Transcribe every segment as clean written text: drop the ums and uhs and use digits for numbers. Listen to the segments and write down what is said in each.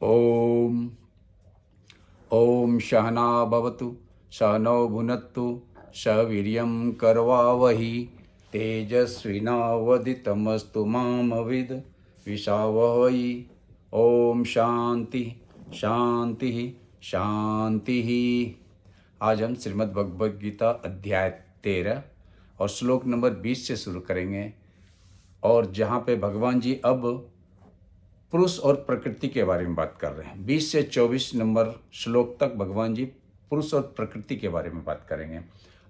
ओम ओम सहना भवतु सहनौ भुनक्तु सवीर्यं करवावहि तेजस्विनावदितमस्तु मा विद्विषावहै। ओम शांति शांति शांति। आज हम श्रीमद् भगवद गीता अध्याय 13 और श्लोक नंबर 20 से शुरू करेंगे, और जहाँ पे भगवान जी अब पुरुष और प्रकृति के बारे में बात कर रहे हैं। 20 से 24 नंबर श्लोक तक भगवान जी पुरुष और प्रकृति के बारे में बात करेंगे।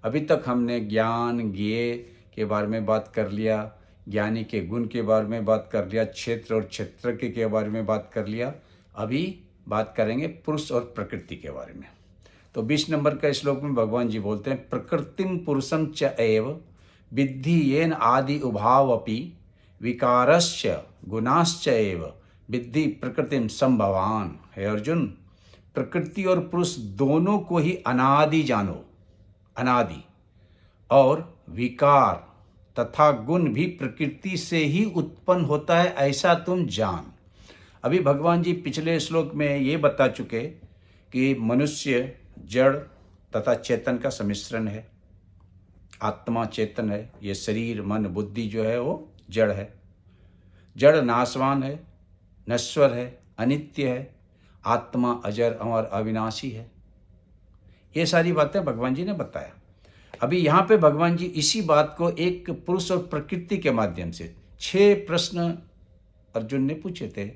अभी तक हमने ज्ञान ज्ञेय के बारे में बात कर लिया, ज्ञानी के गुण के बारे में बात कर लिया, क्षेत्र और क्षेत्रज्ञ के बारे में बात कर लिया। अभी बात करेंगे पुरुष और प्रकृति के बारे में। तो 20 नंबर का श्लोक में भगवान जी बोलते हैं, प्रकृतिम पुरुषम च एव विद्धि येन आदि उभावपि विकारस्य गुणाश्च एव विद्धि प्रकृतिम संभवान। हे अर्जुन, प्रकृति और पुरुष दोनों को ही अनादि जानो, अनादि, और विकार तथा गुण भी प्रकृति से ही उत्पन्न होता है, ऐसा तुम जान। अभी भगवान जी पिछले श्लोक में ये बता चुके कि मनुष्य जड़ तथा चेतन का सम्मिश्रण है। आत्मा चेतन है, ये शरीर मन बुद्धि जो है वो जड़ है। जड़ नाशवान है, नश्वर है, अनित्य है। आत्मा अजर अमर अविनाशी है। ये सारी बातें भगवान जी ने बताया। अभी यहाँ पे भगवान जी इसी बात को एक पुरुष और प्रकृति के माध्यम से 6 प्रश्न अर्जुन ने पूछे थे,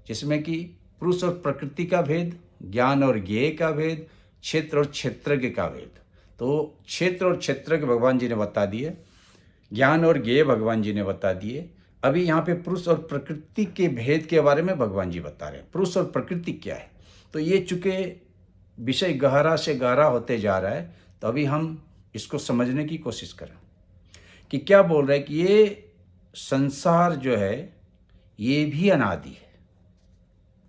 जिसमें कि पुरुष और प्रकृति का भेद, ज्ञान और ज्ञेय का भेद, क्षेत्र और क्षेत्रज्ञ का भेद। तो क्षेत्र और क्षेत्रज्ञ भगवान जी ने बता दिए, ज्ञान और ज्ञेय भगवान जी ने बता दिए। अभी यहाँ पे पुरुष और प्रकृति के भेद के बारे में भगवान जी बता रहे हैं। पुरुष और प्रकृति क्या है, तो ये चूँकि विषय गहरा से गहरा होते जा रहा है, तो अभी हम इसको समझने की कोशिश करें कि क्या बोल रहे हैं कि ये संसार जो है ये भी अनादि है।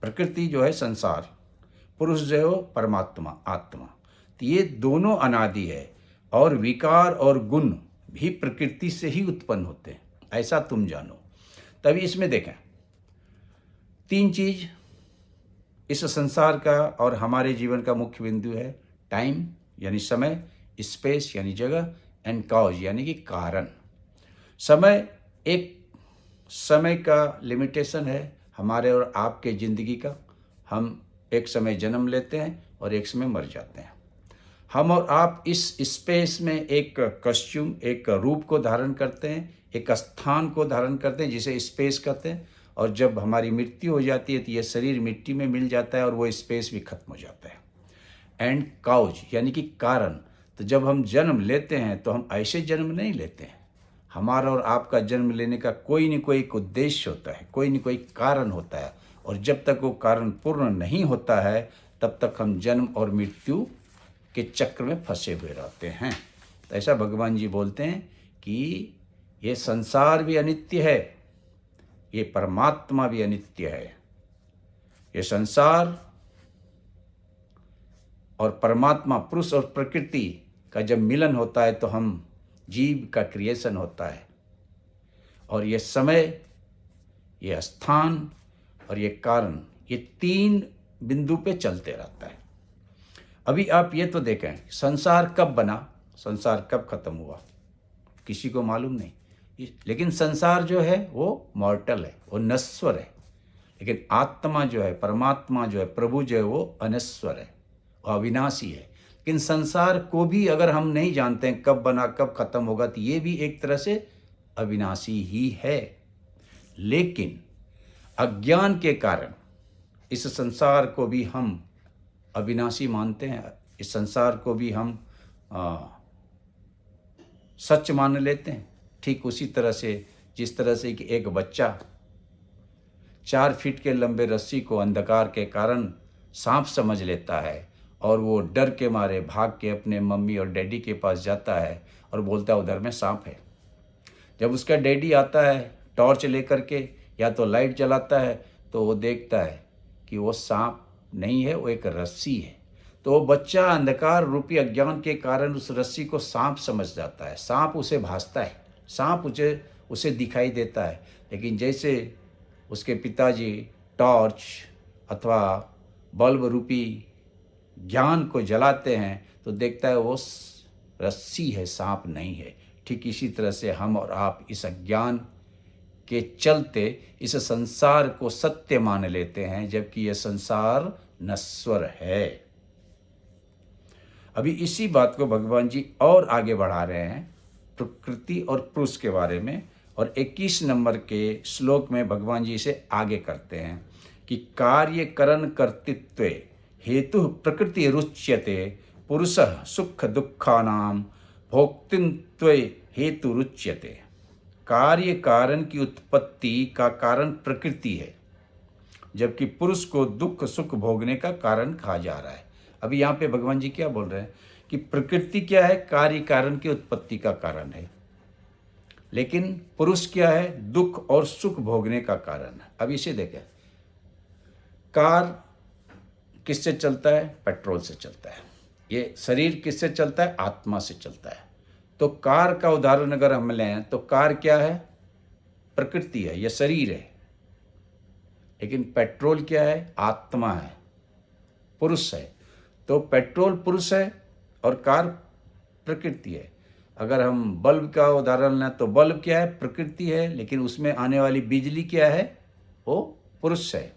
प्रकृति जो है संसार, पुरुष जो है वो परमात्मा आत्मा, तो ये दोनों अनादि है, और विकार और गुण भी प्रकृति से ही उत्पन्न होते हैं, ऐसा तुम जानो। तभी इसमें देखें 3 चीज इस संसार का और हमारे जीवन का मुख्य बिंदु है। टाइम यानी समय, स्पेस यानी जगह, एंड कॉज यानी कि कारण। समय, एक समय का लिमिटेशन है हमारे और आपके ज़िंदगी का। हम एक समय जन्म लेते हैं और एक समय मर जाते हैं। हम और आप इस स्पेस में एक कॉस्ट्यूम, एक रूप को धारण करते हैं, एक स्थान को धारण करते हैं, जिसे स्पेस कहते हैं। और जब हमारी मृत्यु हो जाती है तो ये शरीर मिट्टी में मिल जाता है और वो स्पेस भी खत्म हो जाता है। एंड काउज यानी कि कारण। तो जब हम जन्म लेते हैं तो हम ऐसे जन्म नहीं लेते हैं। हमारा और आपका जन्म लेने का कोई न कोई एक उद्देश्य होता है, कोई न कोई कारण होता है, और जब तक वो कारण पूर्ण नहीं होता है तब तक हम जन्म और मृत्यु के चक्र में फंसे हुए रहते हैं। तो ऐसा भगवान जी बोलते हैं कि ये संसार भी अनित्य है, ये परमात्मा भी अनित्य है। ये संसार और परमात्मा, पुरुष और प्रकृति का जब मिलन होता है तो हम जीव का क्रिएशन होता है। और ये समय, ये स्थान और ये कारण, ये 3 बिंदु पे चलते रहता है। अभी आप ये तो देखें, संसार कब बना, संसार कब खत्म हुआ, किसी को मालूम नहीं। लेकिन संसार जो है वो मॉर्टल है, वो नश्वर है। लेकिन आत्मा जो है, परमात्मा जो है, प्रभु जो है, वो अनश्वर है, वो अविनाशी है। लेकिन संसार को भी अगर हम नहीं जानते हैं कब बना कब खत्म होगा, तो ये भी एक तरह से अविनाशी ही है। लेकिन अज्ञान के कारण इस संसार को भी हम अविनाशी मानते हैं। इस संसार को भी हम सच मान लेते हैं। ठीक उसी तरह से जिस तरह से कि एक बच्चा 4 फीट के लंबे रस्सी को अंधकार के कारण सांप समझ लेता है, और वो डर के मारे भाग के अपने मम्मी और डैडी के पास जाता है और बोलता है उधर में सांप है। जब उसका डैडी आता है टॉर्च लेकर के या तो लाइट जलाता है, तो वो देखता है कि वो सांप नहीं है, वो एक रस्सी है। तो वो बच्चा अंधकार रूपी अज्ञान के कारण उस रस्सी को सांप समझ जाता है। सांप उसे भासता है, सांप उसे दिखाई देता है। लेकिन जैसे उसके पिताजी टॉर्च अथवा बल्ब रूपी ज्ञान को जलाते हैं तो देखता है वो रस्सी है, सांप नहीं है। ठीक इसी तरह से हम और आप इस अज्ञान के चलते इस संसार को सत्य मान लेते हैं, जबकि यह संसार नश्वर है। अभी इसी बात को भगवान जी और आगे बढ़ा रहे हैं प्रकृति और पुरुष के बारे में, और 21 नंबर के श्लोक में भगवान जी इसे आगे करते हैं कि कार्य करण कर्तृत्व हेतु प्रकृति रुच्यते पुरुषः सुख दुखानां भोक्तृत्व हेतु रुच्यते। कार्य कारण की उत्पत्ति का कारण प्रकृति है, जबकि पुरुष को दुख सुख भोगने का कारण कहा जा रहा है। अभी यहाँ पे भगवान जी क्या बोल रहे हैं कि प्रकृति क्या है, कार्य कारण की उत्पत्ति का कारण है, लेकिन पुरुष क्या है, दुख और सुख भोगने का कारण है। अब इसे देखें, कार किससे चलता है, पेट्रोल से चलता है। ये शरीर किससे चलता है, आत्मा से चलता है। तो कार का उदाहरण अगर हम लें तो कार क्या है, प्रकृति है, यह शरीर है। लेकिन पेट्रोल क्या है, आत्मा है, पुरुष है। तो पेट्रोल पुरुष है और कार प्रकृति है। अगर हम बल्ब का उदाहरण लें तो बल्ब क्या है, प्रकृति है, लेकिन उसमें आने वाली बिजली क्या है, वो पुरुष है।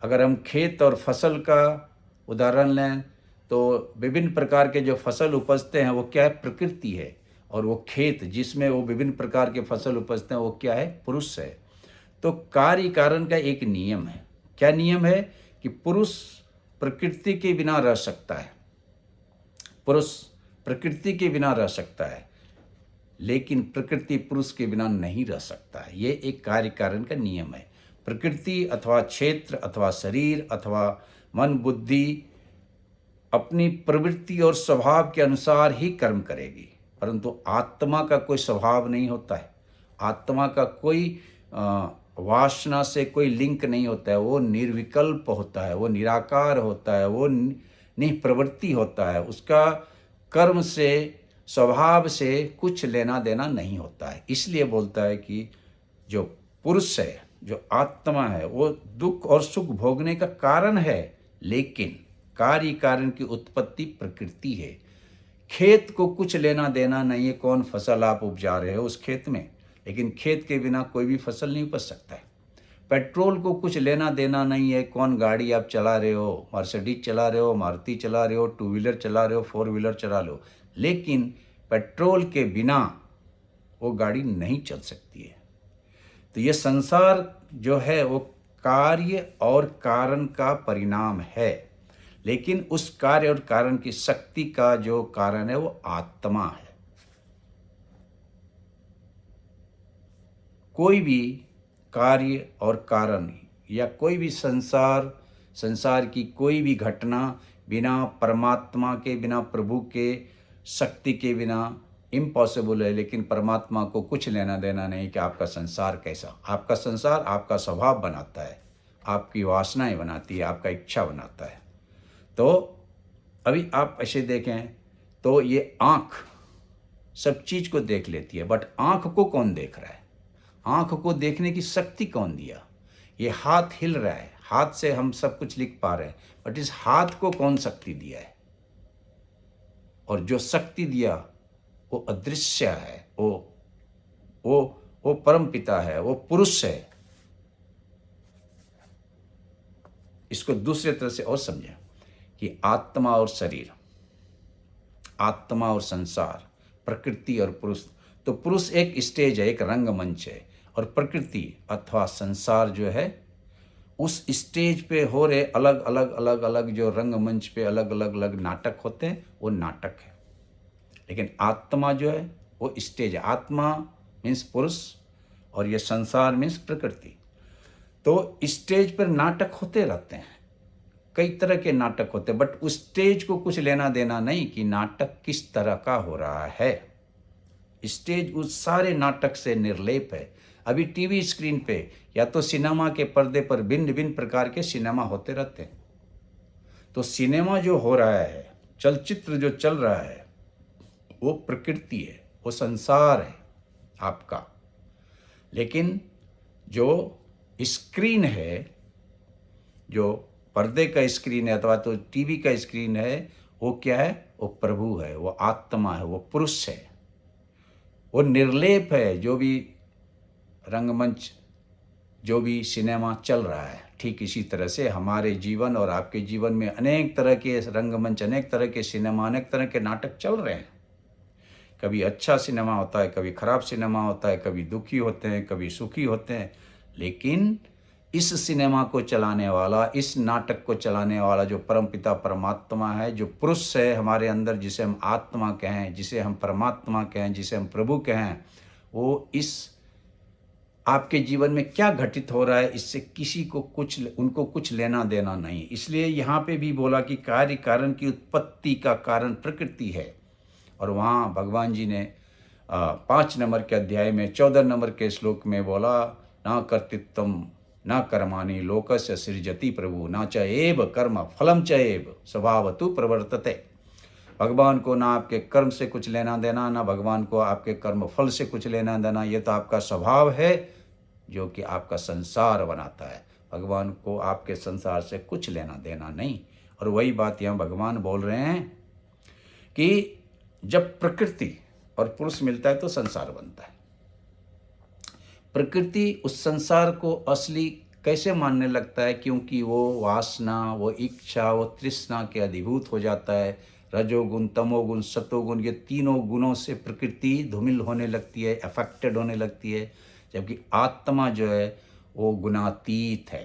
अगर हम खेत और फसल का उदाहरण लें तो विभिन्न प्रकार के जो फसल उपजते हैं वो क्या है, प्रकृति है, और वो खेत जिसमें वो विभिन्न प्रकार के फसल उपजते हैं वो क्या है, पुरुष है। तो कार्य कारण का एक नियम है। क्या नियम है कि पुरुष प्रकृति के बिना रह सकता है, पुरुष प्रकृति के बिना रह सकता है, लेकिन प्रकृति पुरुष के बिना नहीं रह सकता है। ये एक कार्य कारण का नियम है। प्रकृति अथवा क्षेत्र अथवा शरीर अथवा मन बुद्धि अपनी प्रवृत्ति और स्वभाव के अनुसार ही कर्म करेगी, परंतु आत्मा का कोई स्वभाव नहीं होता है। आत्मा का कोई वासना से कोई लिंक नहीं होता है। वो निर्विकल्प होता है, वो निराकार होता है, वो निप्रवृत्ति होता है। उसका कर्म से, स्वभाव से कुछ लेना देना नहीं होता है। इसलिए बोलता है कि जो पुरुष है, जो आत्मा है, वो दुख और सुख भोगने का कारण है, लेकिन कार्य कारण की उत्पत्ति प्रकृति है। खेत को कुछ लेना देना नहीं है कौन फसल आप उपजा रहे हो उस खेत में, लेकिन खेत के बिना कोई भी फसल नहीं उपज सकता है। पेट्रोल को कुछ लेना देना नहीं है कौन गाड़ी आप चला रहे हो, मर्सिडीज चला रहे हो, मारुति चला रहे हो, टू व्हीलर चला रहे हो, फोर व्हीलर चला रहे हो, लेकिन पेट्रोल के बिना वो गाड़ी नहीं चल सकती है। तो ये संसार जो है वो कार्य और कारण का परिणाम है, लेकिन उस कार्य और कारण की शक्ति का जो कारण है वो आत्मा है। कोई भी कार्य और कारण या कोई भी संसार की कोई भी घटना बिना परमात्मा के, बिना प्रभु के शक्ति के बिना इम्पॉसिबल है। लेकिन परमात्मा को कुछ लेना देना नहीं कि आपका संसार कैसा, आपका संसार आपका स्वभाव बनाता है, आपकी वासनाएं बनाती है, आपका इच्छा बनाता है। तो अभी आप ऐसे देखें तो ये आँख सब चीज़ को देख लेती है, बट आँख को कौन देख रहा है, आँख को देखने की शक्ति कौन दिया। ये हाथ हिल रहा है, हाथ से हम सब कुछ लिख पा रहे हैं, बट इस हाथ को कौन शक्ति दिया है, और जो शक्ति दिया वो अदृश्य है, वो परम पिता है, वो पुरुष है। इसको दूसरे तरह से और समझें कि आत्मा और शरीर, आत्मा और संसार, प्रकृति और पुरुष। तो पुरुष एक स्टेज है, एक रंगमंच है, और प्रकृति अथवा संसार जो है उस स्टेज पे हो रहे अलग अलग जो रंगमंच पे अलग अलग नाटक होते हैं वो नाटक है। लेकिन आत्मा जो है वो स्टेज है। आत्मा मीन्स पुरुष और ये संसार मीन्स प्रकृति। तो स्टेज पर नाटक होते रहते हैं, कई तरह के नाटक होते हैं, बट उस स्टेज को कुछ लेना देना नहीं कि नाटक किस तरह का हो रहा है। स्टेज उस सारे नाटक से निर्लेप है। अभी टीवी स्क्रीन पे या तो सिनेमा के पर्दे पर भिन्न भिन्न प्रकार के सिनेमा होते रहते हैं। तो सिनेमा जो हो रहा है, चलचित्र जो चल रहा है, वो प्रकृति है, वो संसार है आपका। लेकिन जो स्क्रीन है जो पर्दे का स्क्रीन है अथवा तो टीवी का स्क्रीन है, वो क्या है? वो प्रभु है, वो आत्मा है, वो पुरुष है, वो निर्लेप है। जो भी रंगमंच, जो भी सिनेमा चल रहा है, ठीक इसी तरह से हमारे जीवन और आपके जीवन में अनेक तरह के रंगमंच, अनेक तरह के सिनेमा, अनेक तरह के नाटक चल रहे हैं। कभी अच्छा सिनेमा होता है, कभी खराब सिनेमा होता है, कभी दुखी होते हैं, कभी सुखी होते हैं। लेकिन इस सिनेमा को चलाने वाला, इस नाटक को चलाने वाला जो परमपिता परमात्मा है, जो पुरुष है हमारे अंदर, जिसे हम आत्मा कहें, जिसे हम परमात्मा कहें, जिसे हम प्रभु कहें, वो इस आपके जीवन में क्या घटित हो रहा है, इससे किसी को उनको कुछ लेना देना नहीं। इसलिए यहाँ पे भी बोला कि कार्य कारण की उत्पत्ति का कारण प्रकृति है। और वहाँ भगवान जी ने 5 नंबर के अध्याय में 14 नंबर के श्लोक में बोला, ना कर्तृत्वम न कर्माणि लोकस्य सृजति प्रभु न च एव कर्म फलम च एव स्वभावतु प्रवर्तते। भगवान को ना आपके कर्म से कुछ लेना देना, ना भगवान को आपके कर्म फल से कुछ लेना देना। ये तो आपका स्वभाव है जो कि आपका संसार बनाता है। भगवान को आपके संसार से कुछ लेना देना नहीं। और वही बात यहाँ भगवान बोल रहे हैं कि जब प्रकृति और पुरुष मिलता है तो संसार बनता है। प्रकृति उस संसार को असली कैसे मानने लगता है? क्योंकि वो वासना, वो इच्छा, वो तृष्णा के अधिभूत हो जाता है। रजोगुण, तमोगुण, सतोगुण, ये तीनों गुणों से प्रकृति धूमिल होने लगती है, अफेक्टेड होने लगती है। जबकि आत्मा जो है वो गुणातीत है।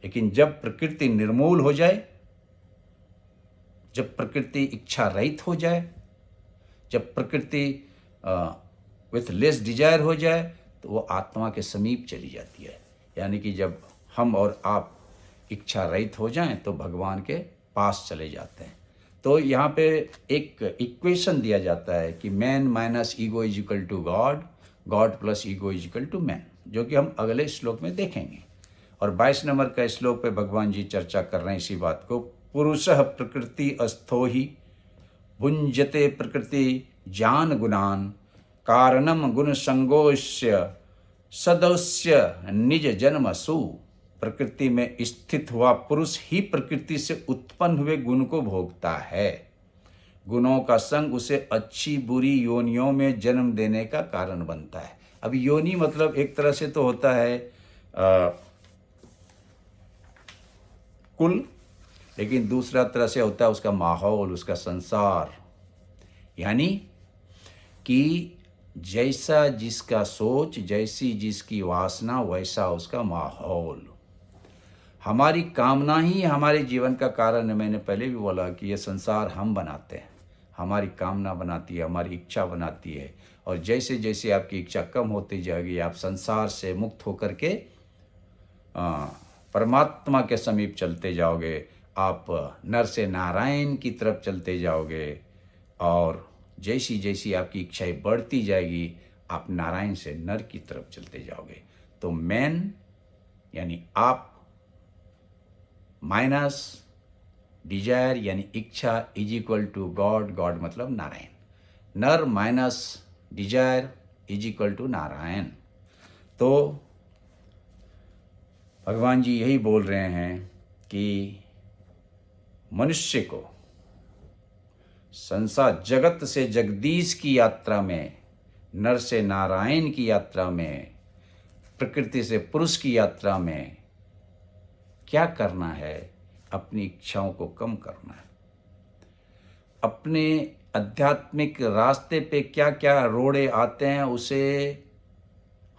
लेकिन जब प्रकृति निर्मूल हो जाए, जब प्रकृति इच्छा रहित हो जाए, जब प्रकृति विथ लेस डिजायर हो जाए, तो वो आत्मा के समीप चली जाती है। यानी कि जब हम और आप इच्छा रहित हो जाएं तो भगवान के पास चले जाते हैं। तो यहाँ पे एक इक्वेशन दिया जाता है कि man minus ego is equal to God, God plus ego is equal to man, जो कि हम अगले श्लोक में देखेंगे। और 22 नंबर का श्लोक पे भगवान जी चर्चा कर रहे हैं इसी बात को। पुरुषः प्रकृति अस्थो ही भुंजते प्रकृति ज्ञान गुणान कारणम गुण संगोष्य सदस्य निज जन्मसु। प्रकृति में स्थित हुआ पुरुष ही प्रकृति से उत्पन्न हुए गुण को भोगता है। गुणों का संग उसे अच्छी बुरी योनियों में जन्म देने का कारण बनता है। अब योनि मतलब एक तरह से तो होता है कुल, लेकिन दूसरा तरह से होता है उसका माहौल, उसका संसार। यानी कि जैसा जिसका सोच, जैसी जिसकी वासना, वैसा उसका माहौल। हमारी कामना ही हमारे जीवन का कारण है। मैंने पहले भी बोला कि ये संसार हम बनाते हैं, हमारी कामना बनाती है, हमारी इच्छा बनाती है। और जैसे जैसे आपकी इच्छा कम होती जाएगी, आप संसार से मुक्त होकर के परमात्मा के समीप चलते जाओगे, आप नर से नारायण की तरफ चलते जाओगे। और जैसी जैसी आपकी इच्छाएं बढ़ती जाएगी, आप नारायण से नर की तरफ चलते जाओगे। तो मैन यानी आप, माइनस डिजायर यानी इच्छा is equal to God, God मतलब नारायण। नर minus desire is equal to Narayan. तो भगवान जी यही बोल रहे हैं कि मनुष्य को संसार जगत से जगदीश की यात्रा में, नर से नारायण की यात्रा में, प्रकृति से पुरुष की यात्रा में क्या करना है? अपनी इच्छाओं को कम करना है। अपने आध्यात्मिक रास्ते पे क्या क्या रोड़े आते हैं उसे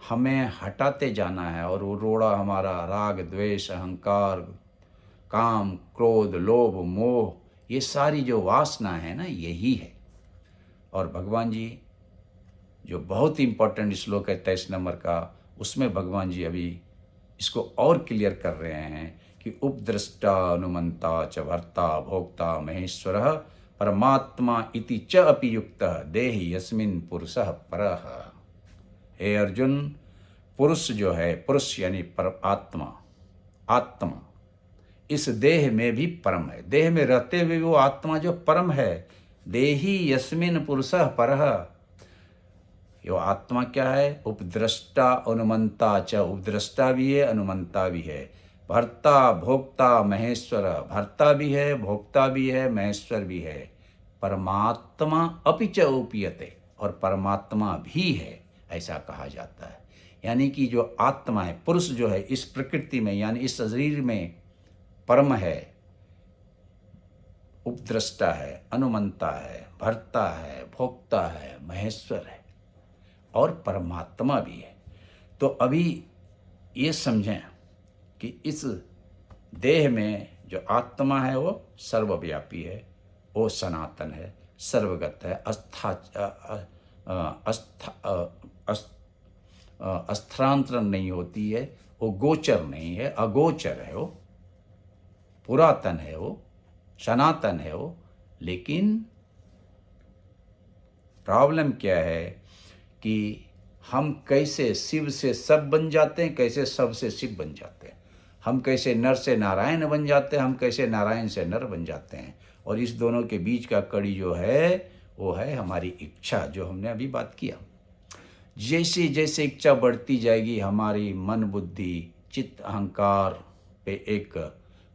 हमें हटाते जाना है। और वो रोड़ा हमारा राग, द्वेष, अहंकार, काम, क्रोध, लोभ, मोह, ये सारी जो वासना है ना, यही है। और भगवान जी जो बहुत ही इम्पोर्टेंट श्लोक है 23 नंबर का, उसमें भगवान जी अभी इसको और क्लियर कर रहे हैं कि उपद्रष्टा अनुमंता च भर्ता भोक्ता महेश्वरः परमात्मा इति च अपि युक्तः देहि यस्मिन् पुरुषः परः। हे अर्जुन, पुरुष जो है, पुरुष यानी परमात्मा, आत्मा इस देह में भी परम है। देह में रहते हुए वो आत्मा जो परम है, देहि यस्मिन् पुरुषः परः। यो आत्मा क्या है? उपद्रष्टा अनुमंता च, उपद्रष्टा भी है, अनुमंता भी है। भर्ता भोक्ता महेश्वर, भर्ता भी है, भोक्ता भी है, महेश्वर भी है। परमात्मा अपि च उप्यते, और परमात्मा भी है, ऐसा कहा जाता है। यानी कि जो आत्मा है, पुरुष जो है इस प्रकृति में यानी इस शरीर में परम है, उपद्रष्टा है, अनुमंता है, भर्ता है, भोक्ता है, महेश्वर है और परमात्मा भी है। तो अभी ये समझें कि इस देह में जो आत्मा है वो सर्वव्यापी है, वो सनातन है, सर्वगत है, स्थानांतरण नहीं होती है, वो गोचर नहीं है, अगोचर है, वो पुरातन है, वो सनातन है वो। लेकिन प्रॉब्लम क्या है कि हम कैसे शिव से सब बन जाते हैं, कैसे सब से शिव बन जाते हैं। हम कैसे नर से नारायण बन जाते हैं, हम कैसे नारायण से नर बन जाते हैं। और इस दोनों के बीच का कड़ी जो है वो है हमारी इच्छा, जो हमने अभी बात किया। जैसे जैसे इच्छा बढ़ती जाएगी, हमारी मन बुद्धि चित्त अहंकार पे एक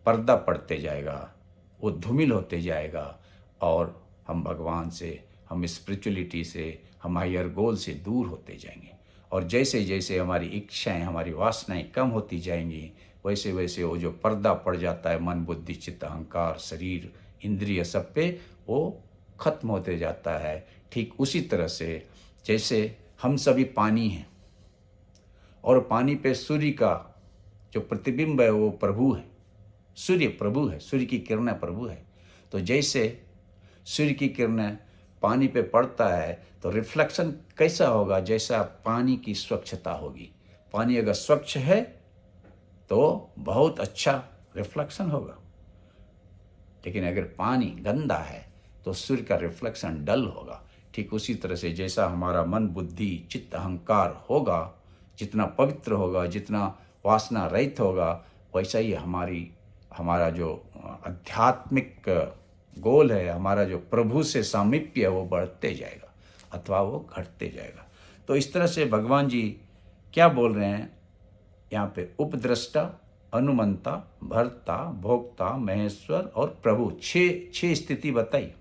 पर्दा पड़ते जाएगा, वो धूमिल होते जाएगा, और हम भगवान से, हम स्पिरिचुअलिटी से, हम हायर गोल से दूर होते जाएंगे। और जैसे जैसे हमारी इच्छाएं, हमारी वासनाएं कम होती जाएंगी, वैसे वैसे वो जो पर्दा पड़ जाता है मन बुद्धि चित्त अहंकार शरीर इंद्रिय सब पे, वो खत्म होते जाता है। ठीक उसी तरह से जैसे हम सभी पानी हैं और पानी पे सूर्य का जो प्रतिबिंब है वो प्रभु है, सूर्य प्रभु है, सूर्य की किरणें प्रभु है। तो जैसे सूर्य की किरणें पानी पे पड़ता है तो रिफ्लेक्शन कैसा होगा, जैसा पानी की स्वच्छता होगी। पानी अगर स्वच्छ है तो बहुत अच्छा रिफ्लेक्शन होगा, लेकिन अगर पानी गंदा है तो सूर्य का रिफ्लेक्शन डल होगा। ठीक उसी तरह से जैसा हमारा मन बुद्धि चित्त अहंकार होगा, जितना पवित्र होगा, जितना वासना रहित होगा, वैसा ही हमारा जो आध्यात्मिक गोल है, हमारा जो प्रभु से सामीप्य है, वो बढ़ते जाएगा अथवा वो घटते जाएगा। तो इस तरह से भगवान जी क्या बोल रहे हैं यहाँ पे, उपद्रष्टा अनुमंता भर्ता भोक्ता महेश्वर और प्रभु, छह स्थिति बताई।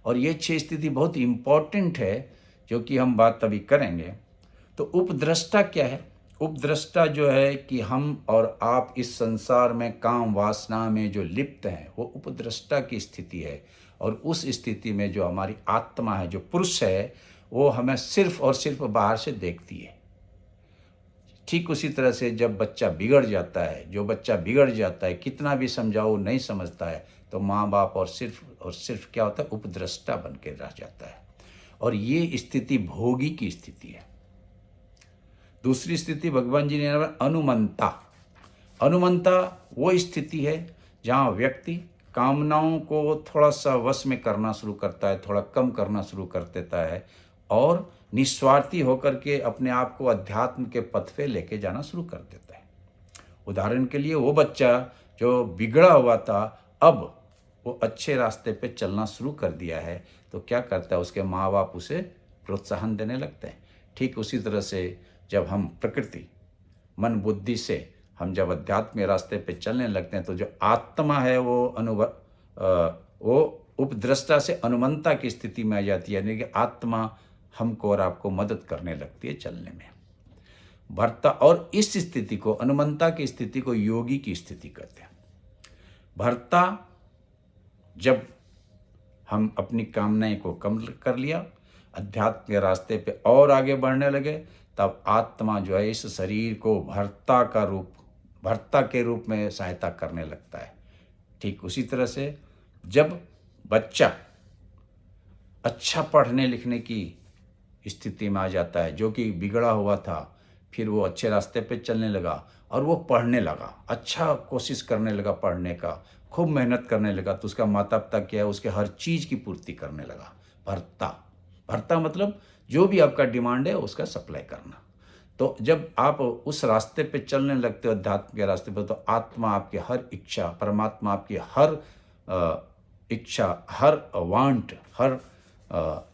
और ये 6 स्थिति बहुत इम्पॉर्टेंट है, जो कि हम बात अभी करेंगे। तो उपद्रष्टा क्या है? उपद्रष्टा जो है कि हम और आप इस संसार में काम वासना में जो लिप्त हैं, वो उपद्रष्टा की स्थिति है। और उस स्थिति में जो हमारी आत्मा है, जो पुरुष है, वो हमें सिर्फ और सिर्फ बाहर से देखती है। ठीक उसी तरह से जब बच्चा बिगड़ जाता है, जो बच्चा बिगड़ जाता है, कितना भी समझाओ नहीं समझता है, तो माँ बाप और सिर्फ क्या होता है, उपद्रष्टा बन के रह जाता है। और ये स्थिति भोगी की स्थिति है। दूसरी स्थिति भगवान जी ने अनुमंता। अनुमंता वो स्थिति है जहाँ व्यक्ति कामनाओं को थोड़ा सा वश में करना शुरू करता है, थोड़ा कम करना शुरू कर देता है, और निस्वार्थी होकर के अपने आप को अध्यात्म के पथ पे लेके जाना शुरू कर देता है। उदाहरण के लिए वो बच्चा जो बिगड़ा हुआ था, अब वो अच्छे रास्ते पे चलना शुरू कर दिया है, तो क्या करता है, उसके माँ बाप उसे प्रोत्साहन देने लगते हैं। ठीक उसी तरह से जब हम प्रकृति मन बुद्धि से हम जब अध्यात्म रास्ते पे चलने लगते हैं, तो जो आत्मा है वो उपद्रष्टा से अनुमंता की स्थिति में आ जाती है, यानी कि आत्मा हमको और आपको मदद करने लगती है चलने में। भर्ता, और इस स्थिति को, अनुमंता की स्थिति को योगी की स्थिति कहते हैं। भर्ता, जब हम अपनी कामनाएं को कम कर लिया, अध्यात्म के रास्ते पे और आगे बढ़ने लगे, तब आत्मा जो है इस शरीर को भर्ता के रूप में सहायता करने लगता है। ठीक उसी तरह से जब बच्चा अच्छा पढ़ने लिखने की स्थिति में आ जाता है, जो कि बिगड़ा हुआ था, फिर वो अच्छे रास्ते पे चलने लगा और वो पढ़ने लगा, अच्छा कोशिश करने लगा पढ़ने का, खूब मेहनत करने लगा, तो उसका माता पिता क्या है, उसके हर चीज़ की पूर्ति करने लगा। भर्ता मतलब जो भी आपका डिमांड है उसका सप्लाई करना। तो जब आप उस रास्ते पे चलने लगते हो, अध्यात्म के रास्ते पे, तो आत्मा आपकी हर इच्छा, परमात्मा आपकी हर इच्छा, हर वांट, हर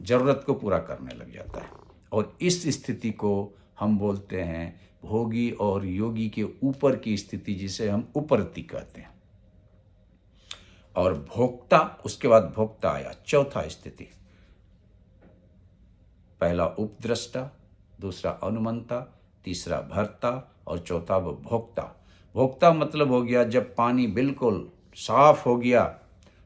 ज़रूरत को पूरा करने लग जाता है। और इस स्थिति को हम बोलते हैं भोगी और योगी के ऊपर की स्थिति जिसे हम उपरति कहते हैं। और भोक्ता, उसके बाद भोक्ता आया, चौथा स्थिति। पहला उपद्रष्टा, दूसरा अनुमंता, तीसरा भर्ता और चौथा वो भोक्ता। भोक्ता मतलब हो गया जब पानी बिल्कुल साफ हो गया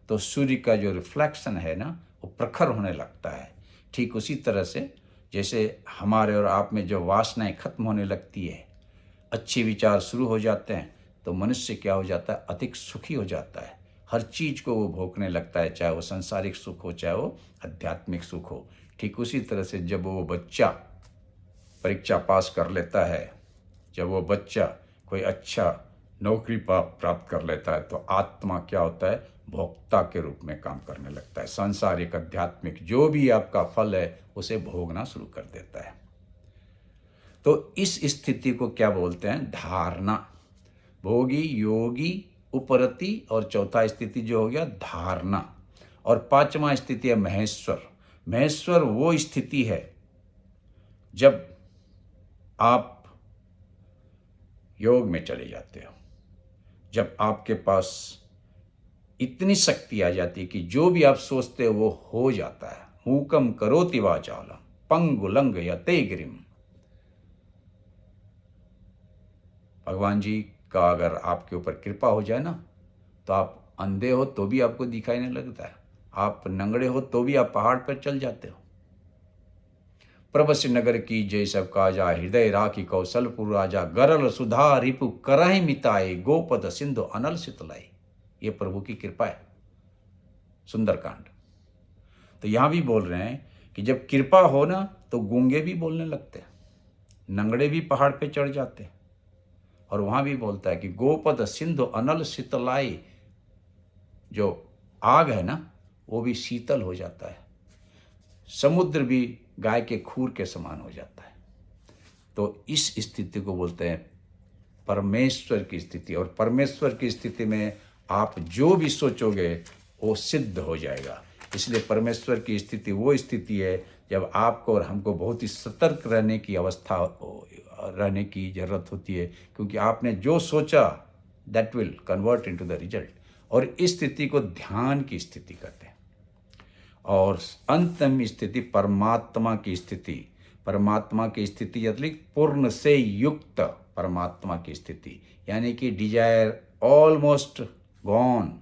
तो सूर्य का जो रिफ्लेक्शन है ना वो प्रखर होने लगता है। ठीक उसी तरह से जैसे हमारे और आप में जो वासनाएं खत्म होने लगती है, अच्छे विचार शुरू हो जाते हैं, तो मनुष्य क्या हो जाता है, अधिक सुखी हो जाता है। हर चीज़ को वो भोगने लगता है, चाहे वो सांसारिक सुख हो चाहे वो आध्यात्मिक सुख हो। ठीक उसी तरह से जब वो बच्चा परीक्षा पास कर लेता है, जब वो बच्चा कोई अच्छा नौकरी प्राप्त कर लेता है, तो आत्मा क्या होता है, भोक्ता के रूप में काम करने लगता है। सांसारिक आध्यात्मिक जो भी आपका फल है उसे भोगना शुरू कर देता है। तो इस स्थिति को क्या बोलते हैं, धारणा। भोगी, योगी, उपरति और चौथा स्थिति जो हो गया धारणा। और पांचवा स्थिति है महेश्वर। महेश्वर वो स्थिति है जब आप योग में चले जाते हो, जब आपके पास इतनी शक्ति आ जाती है कि जो भी आप सोचते हो वो हो जाता है। मूकम करोति वाचालम पंगुलंग यते गिरिम। भगवान जी का अगर आपके ऊपर कृपा हो जाए ना, तो आप अंधे हो तो भी आपको दिखाई नहीं लगता है, आप नंगड़े हो तो भी आप पहाड़ पर चल जाते हो। प्रवस्य नगर की जय सब काजा, हृदय राखी कौशलपुर राजा, गरल सुधा रिपु करहि मिताए, गोपद सिंधु अनल सितलाई। ये प्रभु की कृपा है। सुंदरकांड। तो यहां भी बोल रहे हैं कि जब कृपा हो ना तो गूंगे भी बोलने लगते हैं, नंगड़े भी पहाड़ पे चढ़ जाते हैं। और वहां भी बोलता है कि गोपद सिंधु अनल शीतलाई, जो आग है ना वो भी शीतल हो जाता है, समुद्र भी गाय के खूर के समान हो जाता है। तो इस स्थिति को बोलते हैं परमेश्वर की स्थिति। और परमेश्वर की स्थिति में आप जो भी सोचोगे वो सिद्ध हो जाएगा। इसलिए परमेश्वर की स्थिति वो स्थिति है जब आपको और हमको बहुत ही सतर्क रहने की अवस्था, रहने की ज़रूरत होती है, क्योंकि आपने जो सोचा that will convert into the result. और इस स्थिति को ध्यान की स्थिति कहते हैं। और अंतिम स्थिति परमात्मा की स्थिति। परमात्मा की स्थिति मतलब पूर्ण से युक्त परमात्मा की स्थिति, यानी कि डिजायर ऑलमोस्ट गॉन।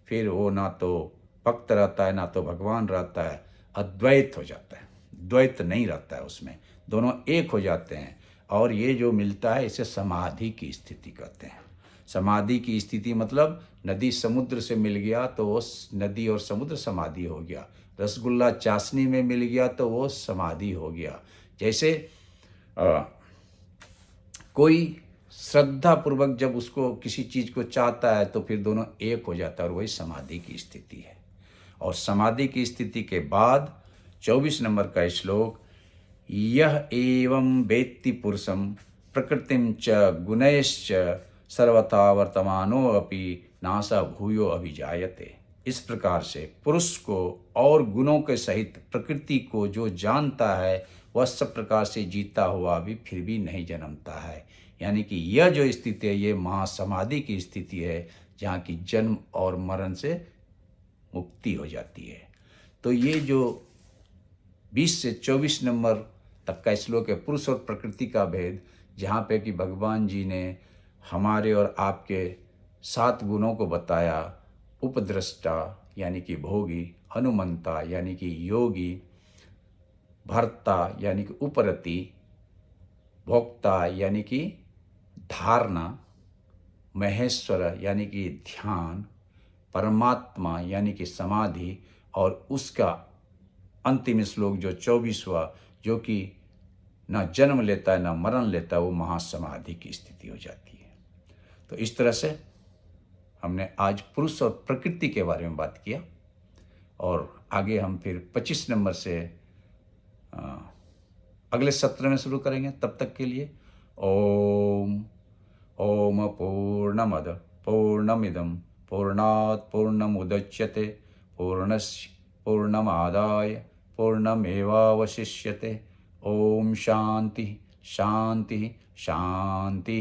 फिर वो ना तो भक्त रहता है ना तो भगवान रहता है, अद्वैत हो जाता है, द्वैत नहीं रहता है उसमें, दोनों एक हो जाते हैं। और ये जो मिलता है इसे समाधि की स्थिति कहते हैं। समाधि की स्थिति मतलब नदी समुद्र से मिल गया तो वो नदी और समुद्र समाधि हो गया। रसगुल्ला चाशनी में मिल गया तो वो समाधि हो गया। जैसे कोई श्रद्धा पूर्वक जब उसको किसी चीज़ को चाहता है तो फिर दोनों एक हो जाता है, और वही समाधि की स्थिति है। और समाधि की स्थिति के बाद 24 नंबर का श्लोक, यह एवं वेत्ति पुरुषम प्रकृतिम च गुणैश्च सर्वथा वर्तमानो अपि नासा भूयो अभिजायते। इस प्रकार से पुरुष को और गुणों के सहित प्रकृति को जो जानता है वह सब प्रकार से जीता हुआ भी फिर भी नहीं जन्मता है। यानी कि यह जो स्थिति है ये महासमाधि की स्थिति है, जहाँ की जन्म और मरण से मुक्ति हो जाती है। तो ये जो 20 से 24 नंबर तक का श्लोक है पुरुष और प्रकृति का भेद, जहाँ पे कि भगवान जी ने हमारे और आपके 7 गुणों को बताया। उपद्रष्टा यानी कि भोगी, अनुमंता यानी कि योगी, भर्ता यानी कि उपरति, भोक्ता यानी कि धारणा, महेश्वर यानी कि ध्यान, परमात्मा यानी कि समाधि, और उसका अंतिम श्लोक जो 24वां, जो कि ना जन्म लेता है ना मरण लेता है, वो महासमाधि की स्थिति हो जाती है। तो इस तरह से हमने आज पुरुष और प्रकृति के बारे में बात किया, और आगे हम फिर 25 नंबर से अगले सत्र में शुरू करेंगे। तब तक के लिए ओम ओम पूर्णमद पूर्णमिदं पूर्णात् पूर्णमुदच्यते पूर्णस्य पूर्णमादाय पूर्णमेवावशिष्यते। ओम शांति शांति शांति।